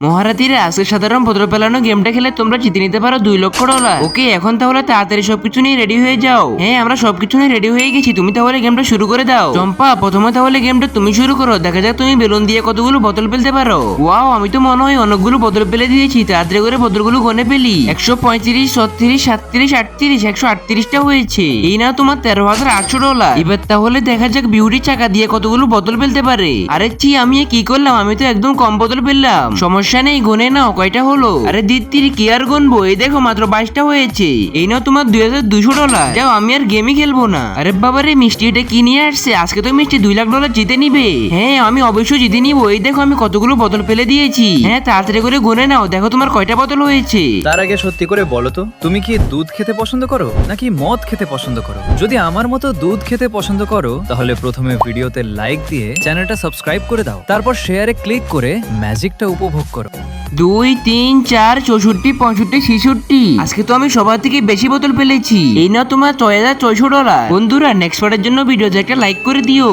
মহারাতিরা আজকে সাধারণ বদল পেলানো গেমটা খেলে তোমরা জিতে নিতে পারো $2,00,000। ওকে, এখন তাহলে তাড়াতাড়ি সবকিছু নিয়ে রেডি হয়ে যাও। হ্যাঁ, আমরা সবকিছু নিয়ে রেডি হয়ে গেছি, তুমি তাহলে গেমটা শুরু করে দাও। চম্পা, প্রথমে তাহলে গেমটা তুমি শুরু করো, দেখা যাক তুমি বেলুন দিয়ে কতগুলো বোতল ফেলতে পারো। ওয়াও, আমি তো মনে হয় অনেকগুলো বোতল ফেলে দিয়েছি, তাড়াতাড়ি করে বোতলগুলো গনে ফেলি। 135, 36, 37, 38, 138টা হয়েছে। এই নাও তোমার $13,800। এবার তাহলে দেখা যাক বিউটি চাকা দিয়ে কতগুলো বোতল ফেলতে পারে। আরে চি, আমি কি করলাম? আমি তো একদম কম বোতল ফেললাম। সমস্যা নেই, গনে নাও কয়টা হলো। আরে দিত্তির কি আর গনবো, এই দেখো মাত্র 22টা হয়েছে। এই নাও তোমার $2,200। যাও, আমি আর গেমই খেলবো না। আরে বাবা রে, মিষ্টি এটা কি নিয়ে আসছে? আজকে তো মিষ্টি $2,00,000 জিতে নিবে। হ্যাঁ, আমি অবশ্যই জিতে নিবো। এই দেখো আমি কতগুলো বোতল ফেলে দিয়েছি। হ্যাঁ, তাড়াতাড়ি করে গুনে নাও, দেখো তোমার কয়টা বোতল হয়েছে। তার আগে সত্যি করে বলো তো, তুমি কি দুধ খেতে পছন্দ করো নাকি মদ খেতে পছন্দ করো? যদি আমার মতো দুধ খেতে পছন্দ করো তাহলে প্রথমে ভিডিওতে লাইক দিয়ে চ্যানেলটা সাবস্ক্রাইব করে দাও, তারপর শেয়ারে ক্লিক করে ম্যাজিকটা উপভোগ করো। 2, 3, 4, 64, 65, 66। আজকে তো আমি সবার থেকে বেশি বোতল ফেলেছি। এই নাও তোমার $6,600। বন্ধুরা, নেক্সট পার্টের জন্য ভিডিওতে একটা লাইক করে দিও।